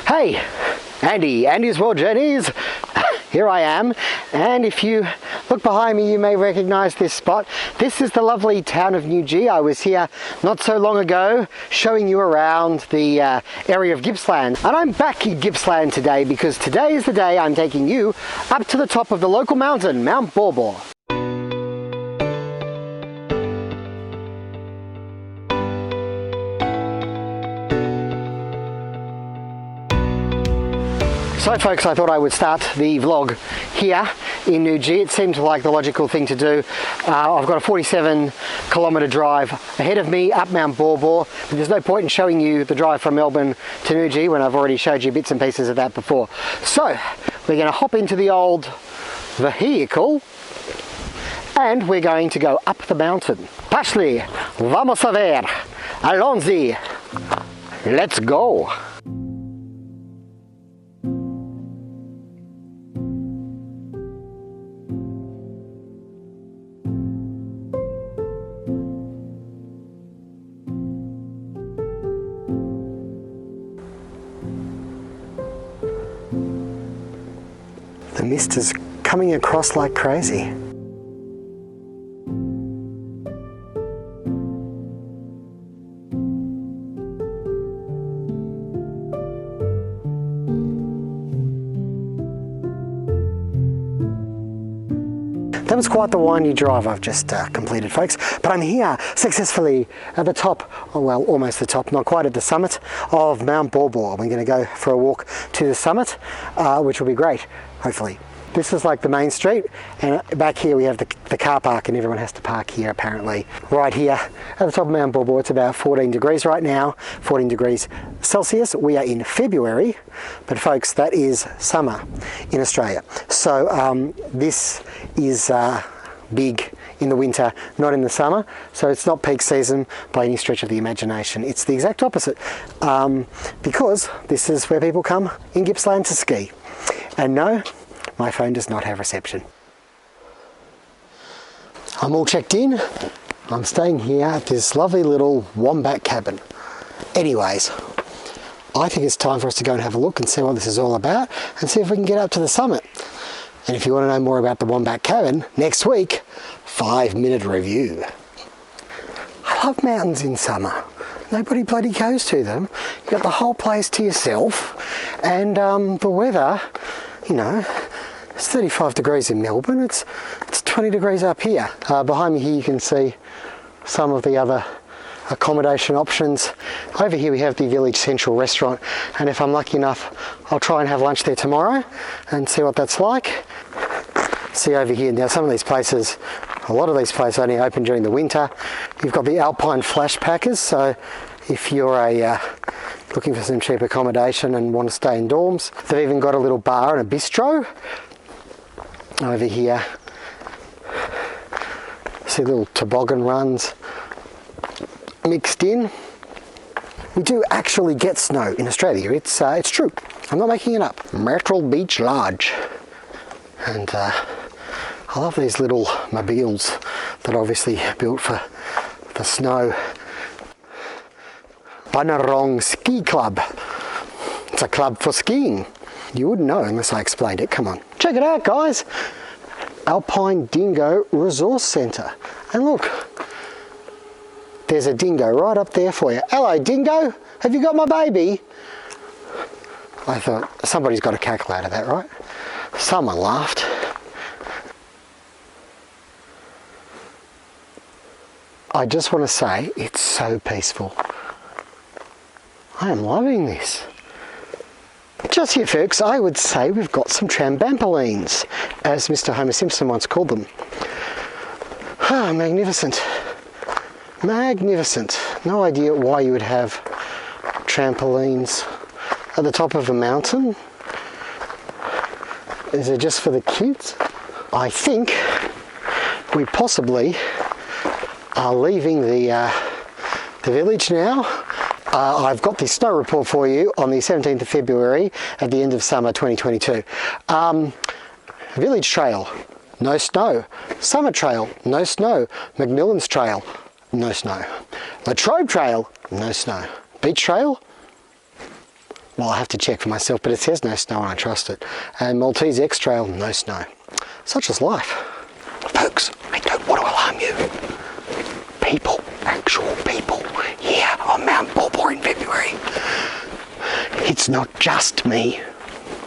Hey, Andy's World Journeys. Here I am, and if you look behind me you may recognize this spot. This is the lovely town of Noojee. I was here not so long ago showing you around the area of Gippsland, and I'm back in Gippsland today because today is the day I'm taking you up to the top of the local mountain, Mount Baw Baw. So folks, I thought I would start the vlog here in Noojee. It seemed like the logical thing to do. I've got a 47-kilometre drive ahead of me up Mount Baw Baw, but there's no point in showing you the drive from Melbourne to Noojee when I've already showed you bits and pieces of that before. So we're going to hop into the old vehicle and we're going to go up the mountain. Pashli, vamos a ver, allons-y, let's go. The mist is coming across like crazy. That was quite the windy drive I've just completed, folks, but I'm here successfully at the top, oh, well, almost the top, not quite at the summit of Mount Baw Baw. We're going to go for a walk to the summit, which will be great, hopefully. This is like the main street, and back here we have the car park, and everyone has to park here apparently. Right here at the top of Mount Baw Baw, it's about 14 degrees right now, 14 degrees Celsius. We are in February, but folks, that is summer in Australia. So this is big in the winter, not in the summer, so it's not peak season by any stretch of the imagination. It's the exact opposite, because this is where people come in Gippsland to ski. And no, my phone does not have reception. I'm all checked in. I'm staying here at this lovely little wombat cabin. Anyways, I think it's time for us to go and have a look and see what this is all about and see if we can get up to the summit. And if you want to know more about the wombat cabin, next week, 5-minute review. I love mountains in summer. Nobody bloody goes to them. You've got the whole place to yourself, and the weather, you know, it's 35 degrees in Melbourne, it's 20 degrees up here. Behind me here you can see some of the other accommodation options. Over here we have the Village Central restaurant, and if I'm lucky enough I'll try and have lunch there tomorrow and see what that's like. See over here, now some of these places, a lot of these places only open during the winter. You've got the Alpine flash packers, so if you're looking for some cheap accommodation and want to stay in dorms, they've even got a little bar and a bistro over here. See little toboggan runs mixed in. We do actually get snow in Australia. It's true. I'm not making it up. Myrtle Beach Lodge, and I love these little mobiles that are obviously built for the snow. Bunurong Ski Club. It's a club for skiing. You wouldn't know unless I explained it. Come on, check it out, guys. Alpine Dingo Resource Centre. And look, there's a dingo right up there for you. Hello, dingo. Have you got my baby? I thought somebody's got a cackle out of that, right? Someone laughed. I just want to say it's so peaceful. I am loving this. Just here, folks, I would say we've got some trampolines, as Mr. Homer Simpson once called them. Ah, magnificent. Magnificent. No idea why you would have trampolines at the top of a mountain. Is it just for the kids? I think we possibly are leaving the village now. I've got the snow report for you on the 17th of February at the end of summer 2022. Village Trail, no snow. Summer Trail, no snow. McMillan's Trail, no snow. Latrobe Trail, no snow. Beach Trail, Well, I have to check for myself, but it says no snow and I trust it. And Maltese X Trail, no snow. Such is life. Folks, I don't want to alarm you. People, actual people, here on Mount Baw Baw in February. It's not just me.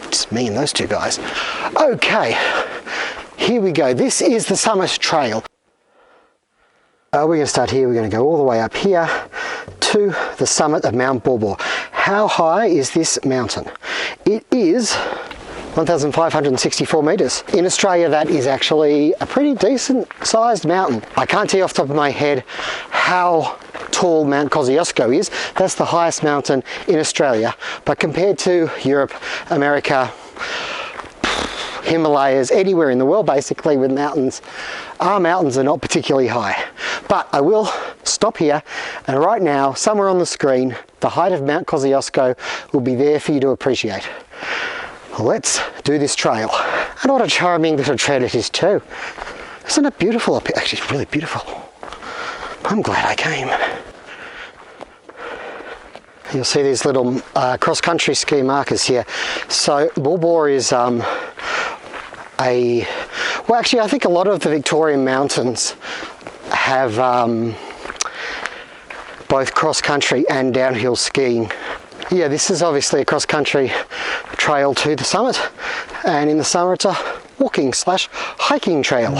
It's me and those two guys. Okay, here we go. This is the summit trail. We're going to start here. We're going to go all the way up here to the summit of Mount Baw Baw. How high is this mountain? It is 1,564 metres. In Australia, that is actually a pretty decent sized mountain. I can't tell you off the top of my head how tall Mount Kosciuszko is. That's the highest mountain in Australia. But compared to Europe, America, Himalayas, anywhere in the world basically with mountains, our mountains are not particularly high. But I will stop here, and right now, somewhere on the screen, the height of Mount Kosciuszko will be there for you to appreciate. Let's do this trail. And what a charming little trail it is too. Isn't it beautiful up here? Actually, it's really beautiful. I'm glad I came. You'll see these little cross-country ski markers here. So Baw Baw is well, actually I think a lot of the Victorian mountains have both cross-country and downhill skiing. Yeah, this is obviously a cross-country trail to the summit, and in the summer it's a walking/hiking trail.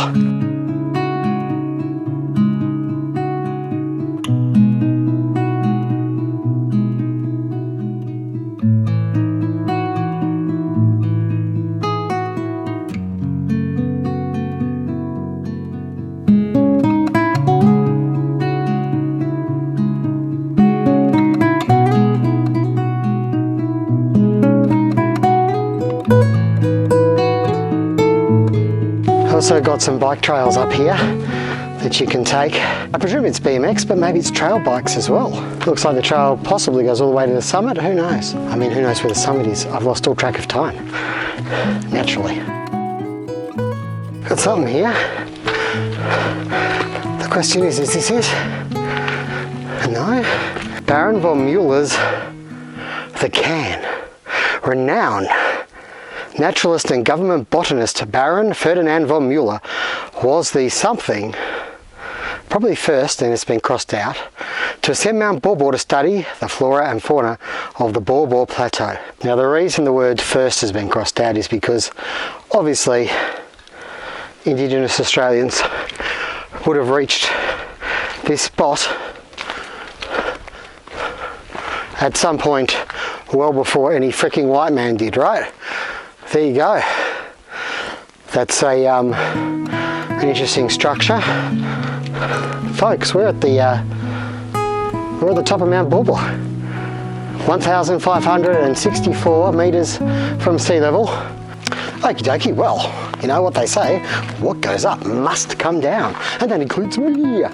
Also got some bike trails up here that you can take. I presume it's BMX, but maybe it's trail bikes as well. Looks like the trail possibly goes all the way to the summit. Who knows? I mean, who knows where the summit is? I've lost all track of time, naturally. Got something here. The question is this it? No. Baron von Mueller's The Can. Renowned naturalist and government botanist Baron Ferdinand von Mueller was the something, probably first, and it's been crossed out, to ascend Mount Baw Baw to study the flora and fauna of the Baw Baw Plateau. Now the reason the word first has been crossed out is because obviously Indigenous Australians would have reached this spot at some point well before any freaking white man did, right? There you go. That's an interesting structure, folks. We're at the top of Mount Baw Baw, 1,564 metres from sea level. Okie dokie. Well, you know what they say: what goes up must come down, and that includes me.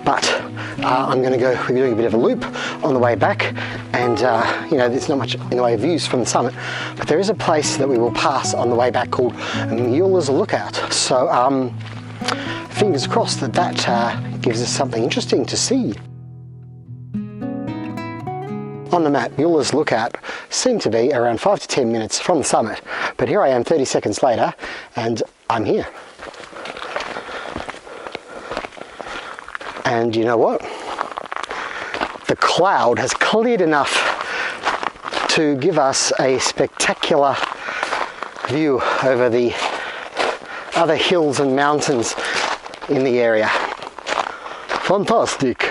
But we're doing a bit of a loop on the way back, and you know, there's not much in the way of views from the summit, but there is a place that we will pass on the way back called Mueller's Lookout. So fingers crossed that gives us something interesting to see. On the map, Mueller's Lookout seemed to be around 5 to 10 minutes from the summit, but here I am 30 seconds later, and I'm here. And you know what? The cloud has cleared enough to give us a spectacular view over the other hills and mountains in the area. Fantastic!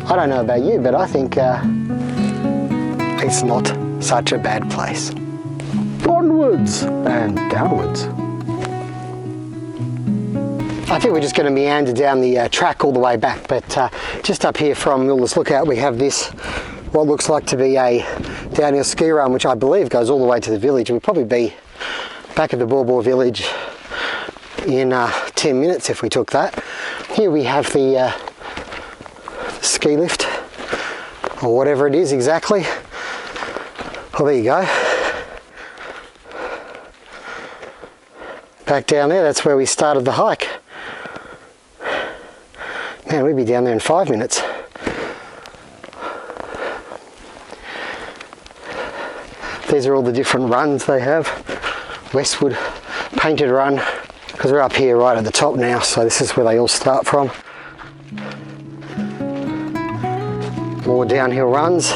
I don't know about you, but I think it's not such a bad place. Onwards and downwards. I think we're just going to meander down the track all the way back, but just up here from Mueller's Lookout we have this, what looks like to be a downhill ski run, which I believe goes all the way to the village. We'll probably be back at the Baw Baw Village in 10 minutes if we took that. Here we have the ski lift, or whatever it is exactly. Well, there you go. Back down there, that's where we started the hike. Man, we'd be down there in 5 minutes. These are all the different runs they have. Westwood painted run, because we're up here right at the top now, so this is where they all start from. More downhill runs.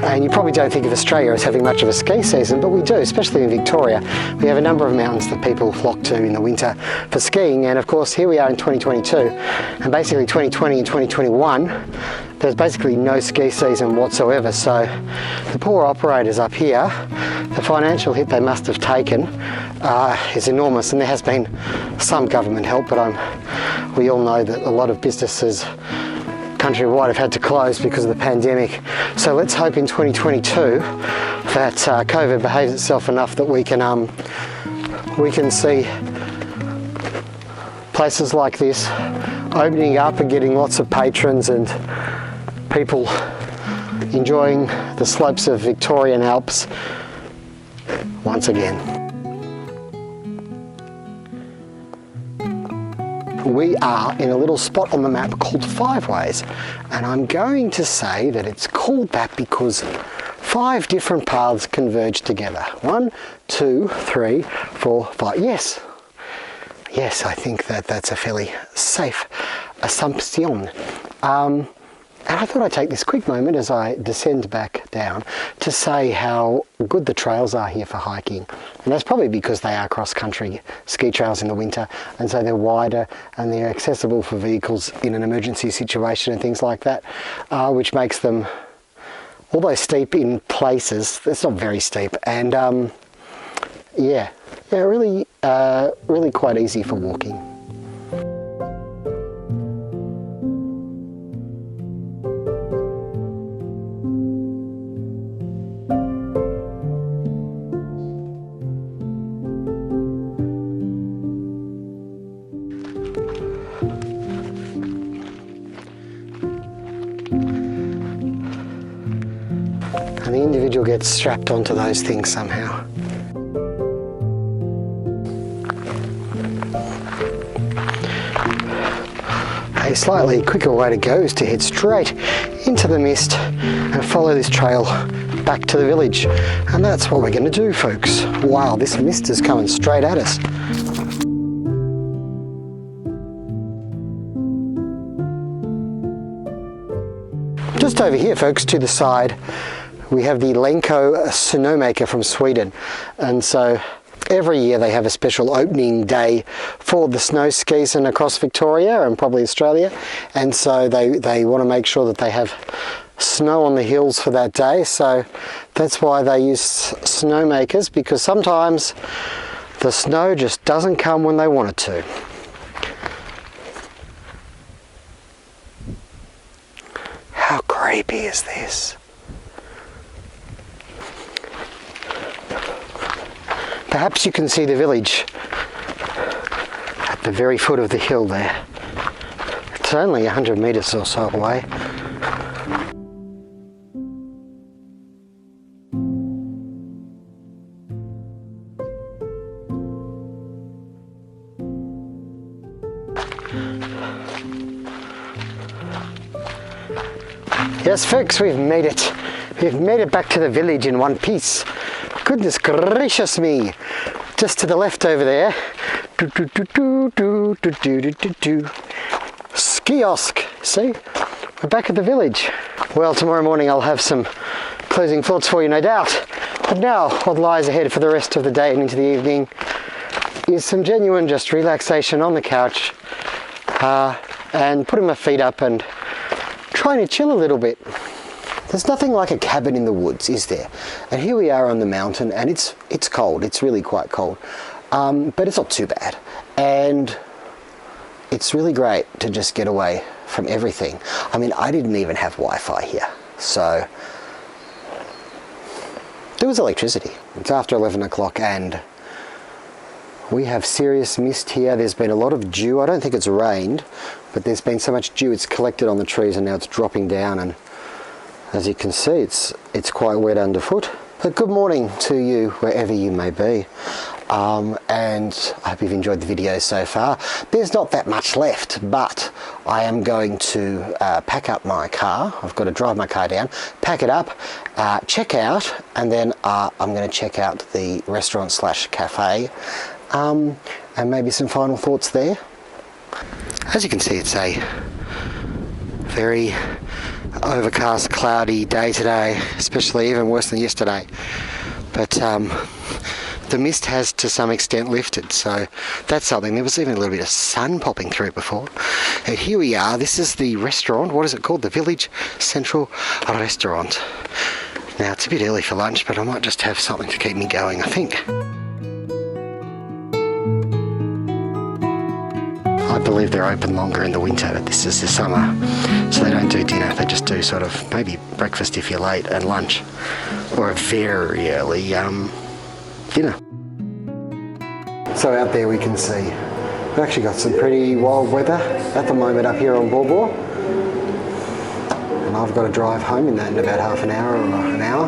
And you probably don't think of Australia as having much of a ski season, but we do, especially in Victoria. We have a number of mountains that people flock to in the winter for skiing, and of course here we are in 2022, and basically 2020 and 2021, there's basically no ski season whatsoever, so the poor operators up here, the financial hit they must have taken is enormous, and there has been some government help, but we all know that a lot of businesses countrywide have had to close because of the pandemic. So let's hope in 2022 that COVID behaves itself enough that we can see places like this opening up and getting lots of patrons and people enjoying the slopes of Victorian Alps once again. We are in a little spot on the map called Five Ways, and I'm going to say that it's called that because 5 different paths converge together. 1, 2, 3, 4, 5. Yes, I think that's a fairly safe assumption. And I thought I'd take this quick moment as I descend back down to say how good the trails are here for hiking. And that's probably because they are cross-country ski trails in the winter, and so they're wider and they're accessible for vehicles in an emergency situation and things like that, which makes them, although steep in places, it's not very steep, and really quite easy for walking. And the individual gets strapped onto those things somehow. A slightly quicker way to go is to head straight into the mist and follow this trail back to the village. And that's what we're going to do, folks. Wow, this mist is coming straight at us. Just over here, folks, to the side, we have the Lenko snowmaker from Sweden, and so every year they have a special opening day for the snow season across Victoria and probably Australia, and so they want to make sure that they have snow on the hills for that day. So that's why they use snowmakers, because sometimes the snow just doesn't come when they want it to. How creepy is this? Perhaps you can see the village at the very foot of the hill there. It's only 100 metres or so away. Yes, folks, we've made it. We've made it back to the village in one piece. Goodness gracious me. Just to the left over there. Skiosk. See? We're back at the village. Well, tomorrow morning I'll have some closing thoughts for you, no doubt. But now, what lies ahead for the rest of the day and into the evening is some genuine just relaxation on the couch and putting my feet up and trying to chill a little bit. There's nothing like a cabin in the woods, is there? And here we are on the mountain, and it's cold. It's really quite cold, but it's not too bad. And it's really great to just get away from everything. I mean, I didn't even have Wi-Fi here, so there was electricity. It's after 11 o'clock, and We have serious mist here. There's been a lot of dew. I don't think it's rained, but there's been so much dew it's collected on the trees and now it's dropping down, and as you can see it's quite wet underfoot. But good morning to you wherever you may be, and I hope you've enjoyed the video so far. There's not that much left, but I am going to pack up my car. I've got to drive my car down, pack it up, check out, and then I'm going to check out the restaurant slash cafe, and maybe some final thoughts there. As you can see, it's a very overcast, cloudy day today, especially even worse than yesterday. But the mist has to some extent lifted, so that's something. There was even a little bit of sun popping through before. And here we are. This is the restaurant. What is it called? The Village Central Restaurant. Now, it's a bit early for lunch, but I might just have something to keep me going, I think. I believe they're open longer in the winter, but this is the summer, so they don't do dinner. They just do sort of maybe breakfast if you're late and lunch, or a very early dinner. So out there we can see we've actually got some pretty wild weather at the moment up here on Baw Baw, and I've got to drive home in that in about half an hour or an hour.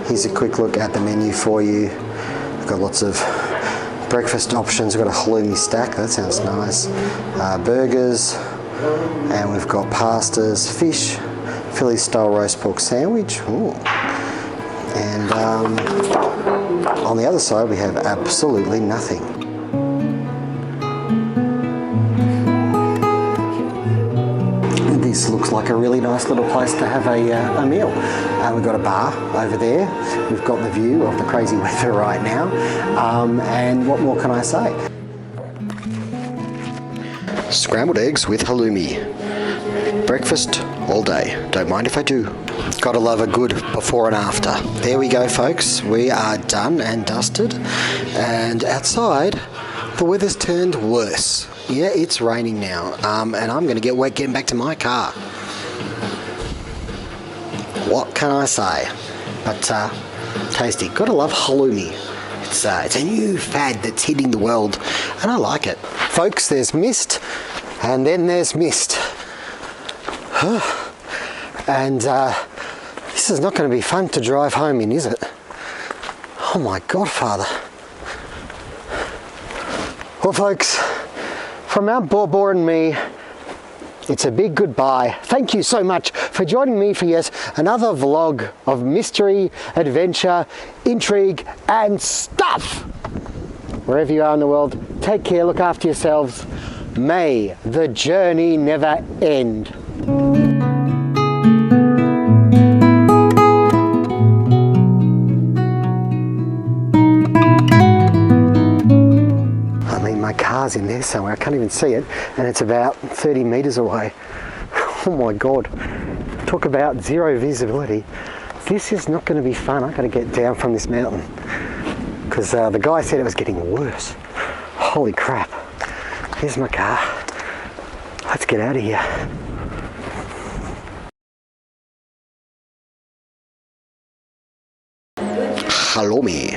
Here's a quick look at the menu for you. We've got lots of breakfast options. We've got a halloumi stack, that sounds nice, burgers, and we've got pastas, fish, Philly style roast pork sandwich. Ooh. And on the other side we have absolutely nothing. This looks like a really nice little place to have a meal. We've got a bar over there. We've got the view of the crazy weather right now. And what more can I say? Scrambled eggs with halloumi. Breakfast all day. Don't mind if I do. Gotta love a good before and after. There we go, folks. We are done and dusted. And outside, the weather's turned worse. Yeah, it's raining now, and I'm going to get wet getting back to my car. What can I say? But tasty. Gotta love halloumi. It's a new fad that's hitting the world, and I like it. Folks, there's mist, and then there's mist. And this is not going to be fun to drive home in, is it? Oh my God, Father. Well, folks, from Mount Baw Baw and me, it's a big goodbye. Thank you so much for joining me for yet another vlog of mystery, adventure, intrigue, and stuff. Wherever you are in the world, take care, look after yourselves. May the journey never end. My car's in there somewhere, I can't even see it, and it's about 30 metres away. Oh my God, talk about zero visibility. This is not going to be fun. I've got to get down from this mountain because the guy said it was getting worse. Holy crap. Here's my car. Let's get out of here. Halloumi.